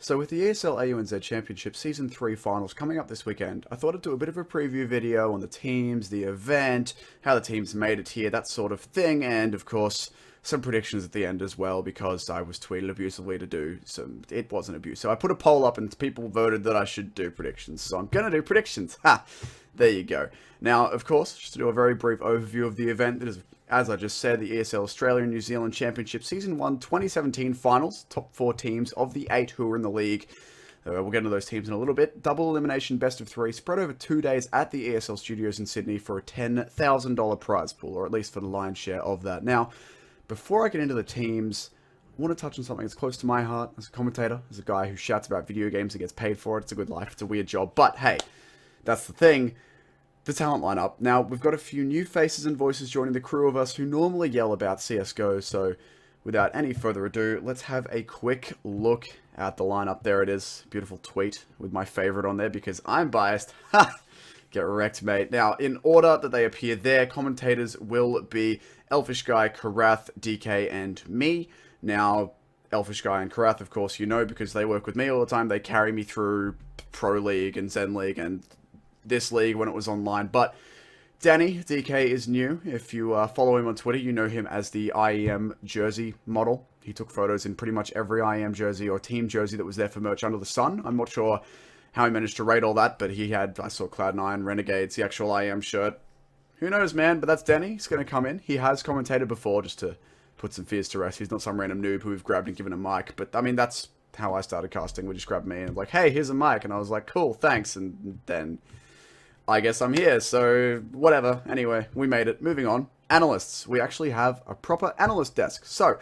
So with the ESL AUNZ Championship Season 3 Finals coming up this weekend, I thought I'd do a bit of a preview video on the teams, the event, how the teams made it here, that sort of thing, and of course, some predictions at the end as well, because I was tweeted abusively to do some. It wasn't abuse. So I put a poll up and people voted that I should do predictions. So I'm going to do predictions. Ha! There you go. Now, of course, just to do a very brief overview of the event, that is, as I just said, the ESL Australia and New Zealand Championship Season 1 2017 Finals. Top 4 teams of the 8 who are in the league. We'll get into those teams in a little bit. Double elimination, best of 3, spread over 2 days at the ESL studios in Sydney for a $10,000 prize pool, or at least for the lion's share of that. Now, before I get into the teams, I want to touch on something that's close to my heart as a commentator, as a guy who shouts about video games and gets paid for it. It's a good life. It's a weird job. But hey, that's the thing. The talent lineup. Now, we've got a few new faces and voices joining the crew of us who normally yell about CSGO. So without any further ado, let's have a quick look at the lineup. There it is. Beautiful tweet with my favorite on there because I'm biased. Ha! Get wrecked, mate. Now, in order that they appear there, commentators will be Elfish Guy, Karath, DK, and me. Now, Elfish Guy and Karath, of course, you know, because they work with me all the time. They carry me through Pro League and Zen League and this league when it was online. But Danny, DK, is new. If you follow him on Twitter, you know him as the IEM jersey model. He took photos in pretty much every IEM jersey or team jersey that was there for merch under the sun. I'm not sure how he managed to rate all that, but he had, I saw Cloud9, Renegades, the actual IEM shirt. Who knows, man? But that's Danny. He's going to come in. He has commentated before, just to put some fears to rest. He's not some random noob who we've grabbed and given a mic. But, I mean, that's how I started casting. We just grabbed me and like, hey, here's a mic. And I was like, cool, thanks. And then I guess I'm here. So, whatever. Anyway, we made it. Moving on. Analysts. We actually have a proper analyst desk. So,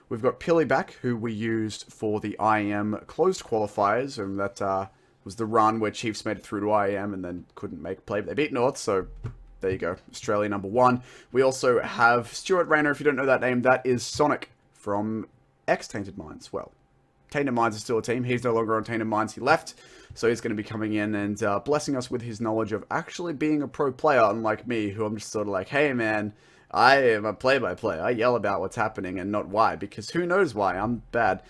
we've got Pilly back, who we used for the IEM closed qualifiers. And that was the run where Chiefs made it through to IEM and then couldn't make play. But they beat North, so there you go. Australia #1. We also have Stuart Rayner. If you don't know that name, that is Sonic from Tainted Minds. Well, Tainted Minds is still a team. He's no longer on Tainted Minds. He left, so he's going to be coming in and blessing us with his knowledge of actually being a pro player, unlike me, who I'm just sort of like, hey, man, I am a play-by-play. I yell about what's happening and not why, because who knows why. I'm bad.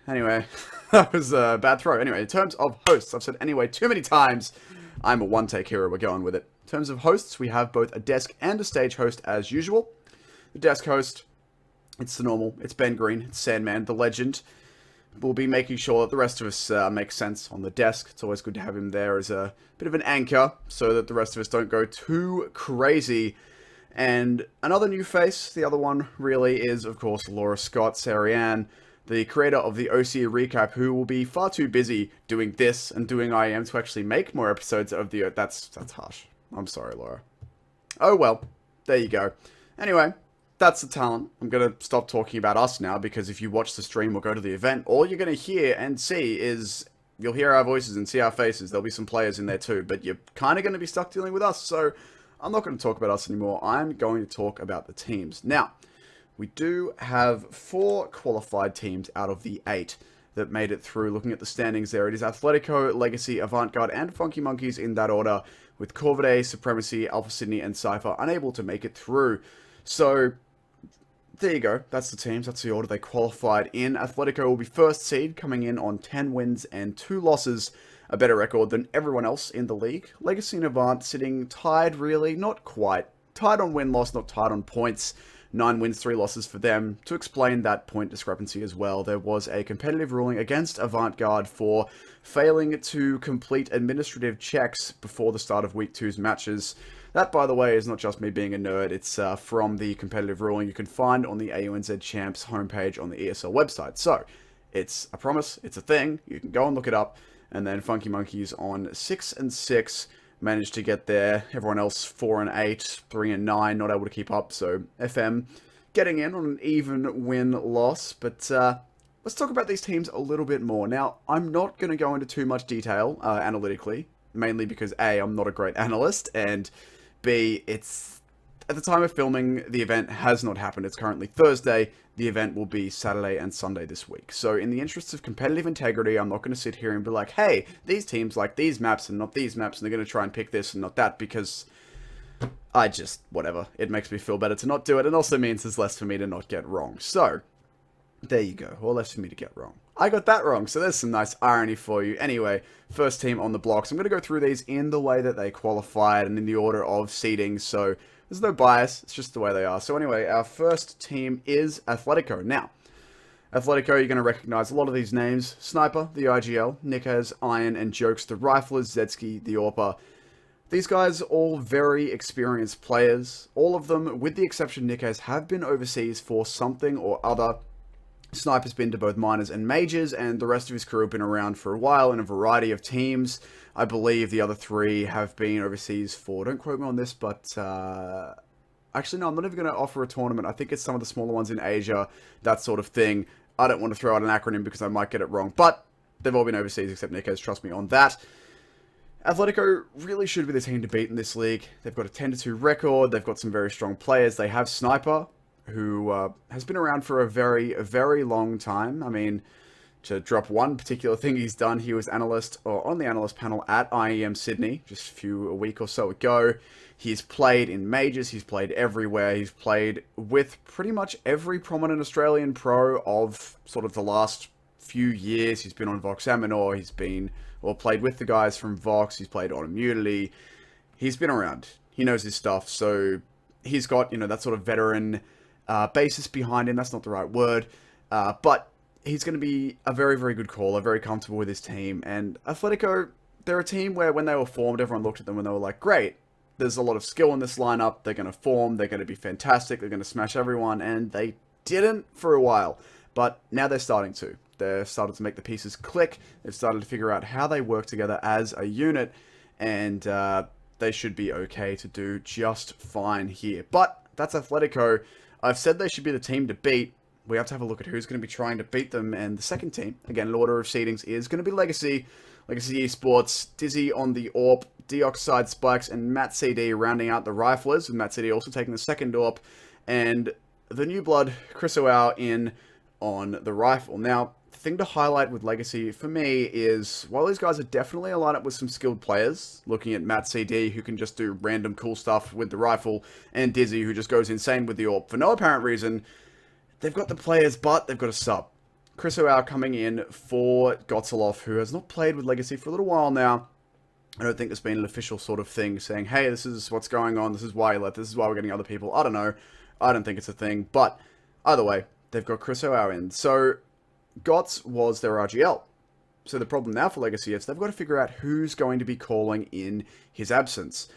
Anyway, that was a bad throw. Anyway, in terms of hosts, I've said anyway too many times, I'm a one-take hero. We're going with it. In terms of hosts, we have both a desk and a stage host as usual. The desk host, it's the normal. It's Ben Green. It's Sandman, the legend. We'll be making sure that the rest of us make sense on the desk. It's always good to have him there as a bit of an anchor so that the rest of us don't go too crazy. And another new face, the other one really is, of course, Laura Scott, Sarianne, the creator of the OCE Recap, who will be far too busy doing this and doing IM to actually make more episodes of the... That's harsh. I'm sorry, Laura. Oh, well. There you go. Anyway, that's the talent. I'm going to stop talking about us now, because if you watch the stream or go to the event, all you're going to hear and see is... You'll hear our voices and see our faces. There'll be some players in there too, but you're kind of going to be stuck dealing with us, so I'm not going to talk about us anymore. I'm going to talk about the teams. Now, we do have 4 qualified teams out of the 8 that made it through. Looking at the standings there, it is Athletico, Legacy, Avantgarde, and Funky Monkeys in that order, with Corvidae, Supremacy, Alpha Sydney, and Cypher unable to make it through. So, there you go. That's the teams. That's the order they qualified in. Athletico will be first seed, coming in on 10 wins and 2 losses, a better record than everyone else in the league. Legacy and Avant sitting tied, really, not quite. Tied on win-loss, not tied on points. 9 wins, 3 losses for them. To explain that point discrepancy as well, there was a competitive ruling against Avantgarde for failing to complete administrative checks before the start of Week 2's matches. That, by the way, is not just me being a nerd. It's from the competitive ruling you can find on the AUNZ Champs homepage on the ESL website. So, it's a promise, it's a thing, you can go and look it up. And then Funky Monkeys on 6-6. Managed to get there. Everyone else 4-8, 3-9, not able to keep up. So FM getting in on an even win-loss. But let's talk about these teams a little bit more. Now, I'm not going to go into too much detail analytically, mainly because A, I'm not a great analyst, and B, it's at the time of filming, the event has not happened. It's currently Thursday. The event will be Saturday and Sunday this week. So in the interests of competitive integrity, I'm not going to sit here and be like, hey, these teams like these maps and not these maps, and they're going to try and pick this and not that, because I just, whatever. It makes me feel better to not do it, and also means there's less for me to not get wrong. So, There you go. All left for me to get wrong. I got that wrong, so there's some nice irony for you. Anyway, first team on the blocks. I'm going to go through these in the way that they qualified and in the order of seeding, so there's no bias. It's just the way they are. So anyway, our first team is Atletico. Now, Atletico, you're going to recognize a lot of these names. Sniper, the IGL, Nikaz, Iron, and Jokes, the Riflers, Zetsky, the Orpa. These guys, all very experienced players. All of them, with the exception of Nikaz, have been overseas for something or other. Sniper's been to both minors and majors, and the rest of his crew have been around for a while in a variety of teams. I believe the other three have been overseas for, don't quote me on this, but actually no, I'm not even going to offer a tournament. I think it's some of the smaller ones in Asia, that sort of thing. I don't want to throw out an acronym because I might get it wrong, but they've all been overseas except Nikaz, trust me on that. Atletico really should be the team to beat in this league. They've got a 10-2 record, they've got some very strong players, they have Sniper, who has been around for a very long time. I mean, to drop one particular thing he's done, he was analyst or on the analyst panel at IEM Sydney just a week or so ago. He's played in majors, he's played everywhere, he's played with pretty much every prominent Australian pro of sort of the last few years. He's been on Vox Aminor, he's been, or played with the guys from Vox, he's played on Immunity. He's been around, he knows his stuff, so he's got, you know, that sort of veteran basis behind him. That's not the right word, but he's going to be a very good caller, very comfortable with his team. And Atletico, they're a team where when they were formed, everyone looked at them and they were like, great, there's a lot of skill in this lineup, they're going to form, they're going to be fantastic, they're going to smash everyone, and they didn't for a while, but now they're starting to. They've started to make the pieces click, they've started to figure out how they work together as a unit, and they should be okay to do just fine here. But that's Atletico. I've said they should be the team to beat. We have to have a look at who's going to be trying to beat them. And the second team, again, in order of seedings, is going to be Legacy. Legacy Esports, Dizzy on the AWP, Deoxide Spikes, and Matt CD rounding out the Riflers, with Matt CD also taking the second AWP. And the new blood, Chris O'Ow, in on the Rifle. Now, the thing to highlight with Legacy for me is, while these guys are definitely a lineup with some skilled players, looking at Matt CD, who can just do random cool stuff with the Rifle, and Dizzy, who just goes insane with the AWP for no apparent reason, they've got the players, but they've got a sub. Chris O'Ow coming in for Gotzelov, who has not played with Legacy for a little while now. I don't think there's been an official sort of thing saying, hey, this is what's going on, this is why you left, this is why we're getting other people. I don't know. I don't think it's a thing, but either way, they've got Chris O'Ow in. So Gots was their RGL. So the problem now for Legacy is they've got to figure out who's going to be calling in his absence.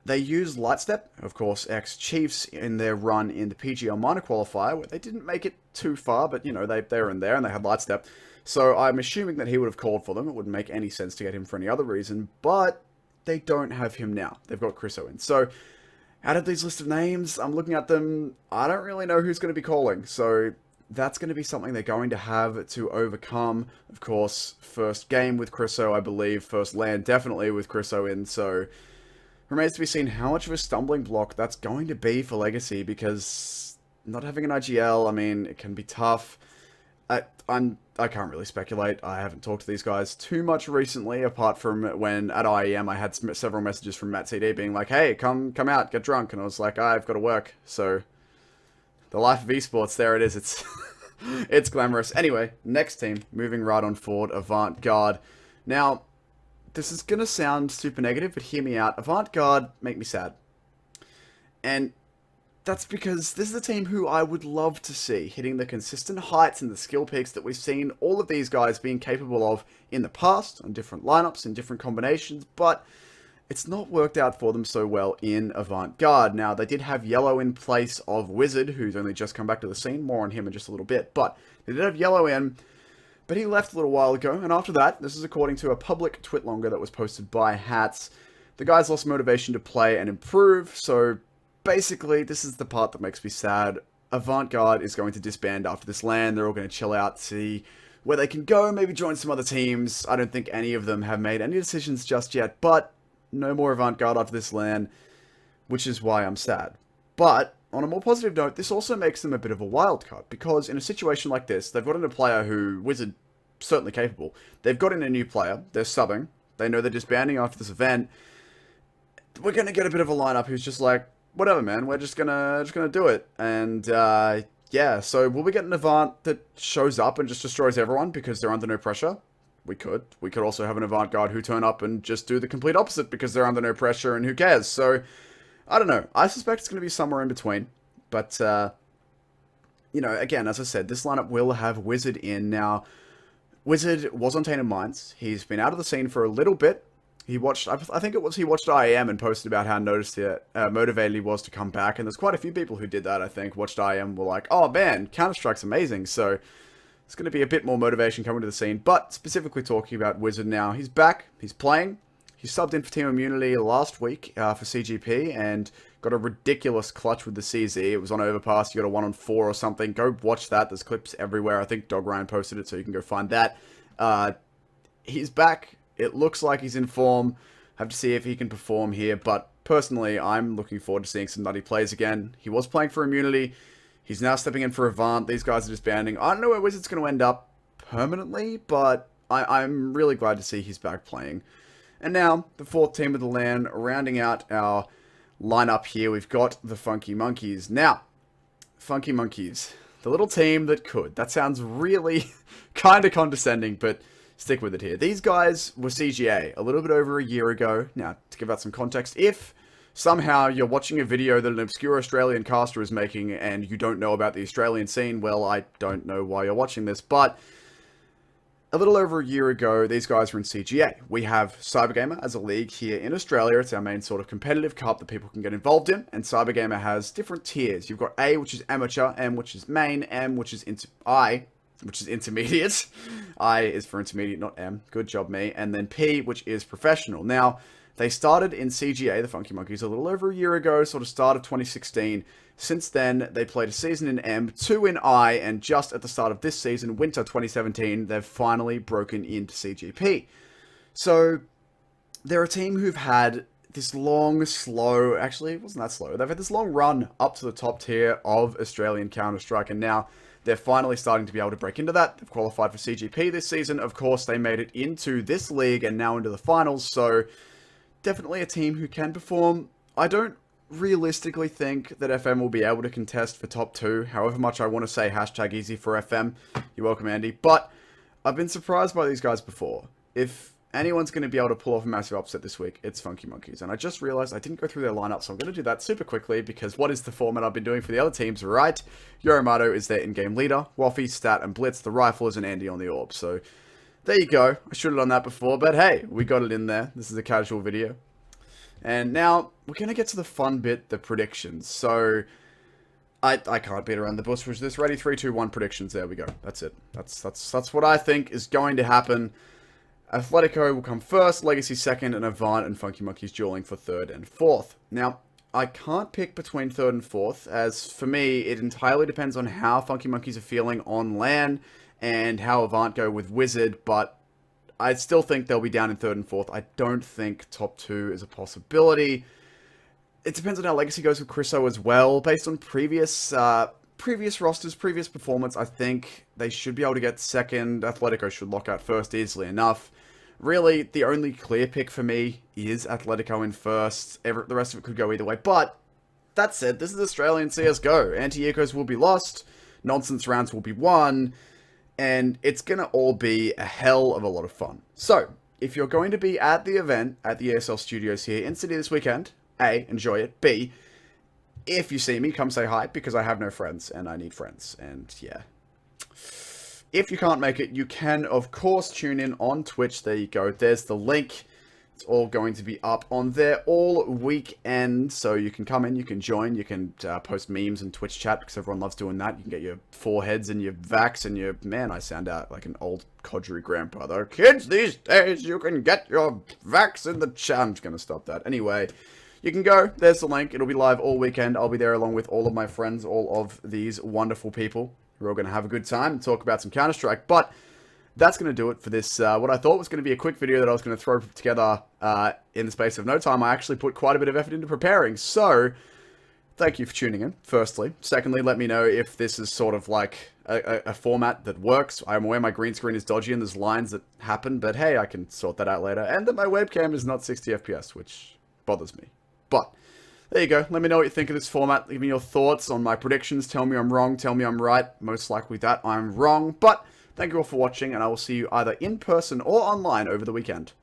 They used Lightstep, of course, ex-Chiefs, in their run in the PGL minor qualifier, where they didn't make it too far, but, you know, they were in there and they had Lightstep. So I'm assuming that he would have called for them. It wouldn't make any sense to get him for any other reason, but they don't have him now. They've got Chris Owen. So out of these list of names, I'm looking at them, I don't really know who's going to be calling. So that's going to be something they're going to have to overcome. Of course, first game with Chriso, I believe. First land, definitely with Chriso in. So remains to be seen how much of a stumbling block that's going to be for Legacy, because not having an IGL, I mean, it can be tough. I can't really speculate. I haven't talked to these guys too much recently, apart from when at IEM I had several messages from Matt CD being like, hey, come out, get drunk. And I was like, I've got to work. So the life of esports, there it is. It's it's glamorous. Anyway, next team, moving right on forward, Avant-Garde. Now, this is going to sound super negative, but hear me out. Avant-Garde make me sad. And that's because this is a team who I would love to see hitting the consistent heights and the skill peaks that we've seen all of these guys being capable of in the past, on different lineups and different combinations, but it's not worked out for them so well in Avant-Garde. Now, they did have Yellow in place of Wizard, who's only just come back to the scene. More on him in just a little bit. But they did have Yellow in, but he left a little while ago. And after that, this is according to a public twitlonger that was posted by Hats, the guys lost motivation to play and improve. So basically, this is the part that makes me sad. Avant-Garde is going to disband after this LAN. They're all going to chill out, see where they can go, maybe join some other teams. I don't think any of them have made any decisions just yet, but no more Avant-Garde after this LAN, which is why I'm sad. But on a more positive note, this also makes them a bit of a wild card, because in a situation like this, they've got in a player who, Wizard, certainly capable. They've got in a new player, they're subbing, they know they're disbanding after this event. We're going to get a bit of a lineup who's just like, whatever, man, we're just gonna do it. And Yeah, so will we get an Avant that shows up and just destroys everyone because they're under no pressure? We could. We could also have an Avant guard who turn up and just do the complete opposite because they're under no pressure and who cares? So, I don't know. I suspect it's going to be somewhere in between. But, you know, again, as I said, this lineup will have Wizard in. Now, Wizard was on Tainted Minds. He's been out of the scene for a little bit. He watched, I think it was he watched IAM and posted about how motivated he was to come back. And there's quite a few people who did that, I think. Watched IAM, were like, oh man, Counter-Strike's amazing. So it's going to be a bit more motivation coming to the scene. But specifically talking about Wizard now, he's back, he's playing. He subbed in for Team Immunity last week for CGP and got a ridiculous clutch with the CZ. It was on Overpass, you got a 1-on-4 or something. Go watch that, there's clips everywhere. I think Dog Ryan posted it, so you can go find that. He's back. It looks like he's in form. Have to see if he can perform here. But personally, I'm looking forward to seeing some nutty plays again. He was playing for Immunity. He's now stepping in for Avant. These guys are disbanding. I don't know where Wizard's going to end up permanently, but I'm really glad to see he's back playing. And now, the fourth team of the LAN, rounding out our lineup here, we've got the Funky Monkeys. Now, Funky Monkeys, the little team that could. That sounds really kind of condescending, but stick with it here. These guys were CGA a little bit over a year ago. Now, to give out some context, if somehow you're watching a video that an obscure Australian caster is making and you don't know about the Australian scene, well, I don't know why you're watching this, but a little over a year ago, these guys were in CGA. We have Cybergamer as a league here in Australia. It's our main sort of competitive cup that people can get involved in, and Cybergamer has different tiers. You've got A, which is amateur, M, which is main, M, which is I, which is intermediate. I is for intermediate, not M. Good job, me. And then P, which is professional. Now, they started in CGA, the Funky Monkeys, a little over a year ago, sort of start of 2016. Since then, they played a season in M, 2 in I, and just at the start of this season, winter 2017, they've finally broken into CGP. So, they're a team who've had this long, slow, actually, it wasn't that slow, they've had this long run up to the top tier of Australian Counter-Strike, and now they're finally starting to be able to break into that. They've qualified for CGP this season. Of course, they made it into this league and now into the finals, so definitely a team who can perform. I don't realistically think that FM will be able to contest for top 2, however much I want to say hashtag easy for FM. You're welcome, Andy. But I've been surprised by these guys before. If anyone's going to be able to pull off a massive upset this week, it's Funky Monkeys. And I just realized I didn't go through their lineup, so I'm going to do that super quickly because what is the format I've been doing for the other teams, right? Yoromato is their in-game leader. Waffy, Stat, and Blitz, the riflers, and Andy on the orb. So there you go. I should have done that before, but hey, we got it in there. This is a casual video. And now, we're going to get to the fun bit, the predictions. So, I can't beat around the bush with this. Ready, 3, 2, 1 predictions. There we go. That's it. That's what I think is going to happen. Atletico will come first, Legacy second, and Avant and Funky Monkeys dueling for third and fourth. Now, I can't pick between third and fourth, as for me, it entirely depends on how Funky Monkeys are feeling on LAN and how Avant go with Wizard, but I still think they'll be down in third and fourth. I don't think top 2 is a possibility. It depends on how Legacy goes with Chriso as well. Based on previous rosters, previous performance, I think they should be able to get second. Atletico should lock out first easily enough. Really, the only clear pick for me is Atletico in first. The rest of it could go either way. But, that said, this is Australian CSGO. Anti-ecos will be lost. Nonsense rounds will be won. And it's going to all be a hell of a lot of fun. So, if you're going to be at the event, at the ESL studios here in Sydney this weekend, A, enjoy it. B, if you see me, come say hi, because I have no friends, and I need friends. And, yeah. If you can't make it, you can, of course, tune in on Twitch. There you go. There's the link. It's all going to be up on there all weekend. So you can come in, you can join, you can post memes and Twitch chat, because everyone loves doing that. You can get your foreheads and your vax and your... Man, I sound out like an old codgery grandpa, though. Kids these days, you can get your vax in the chat. I'm just going to stop that. Anyway, you can go. There's the link. It'll be live all weekend. I'll be there along with all of my friends, all of these wonderful people. We're all going to have a good time and talk about some Counter-Strike. But that's going to do it for this, what I thought was going to be a quick video that I was going to throw together in the space of no time. I actually put quite a bit of effort into preparing. So, thank you for tuning in, firstly. Secondly, let me know if this is sort of like a format that works. I'm aware my green screen is dodgy and there's lines that happen. But hey, I can sort that out later. And that my webcam is not 60 FPS, which bothers me. But there you go. Let me know what you think of this format. Give me your thoughts on my predictions. Tell me I'm wrong. Tell me I'm right. Most likely that I'm wrong. But thank you all for watching, and I will see you either in person or online over the weekend.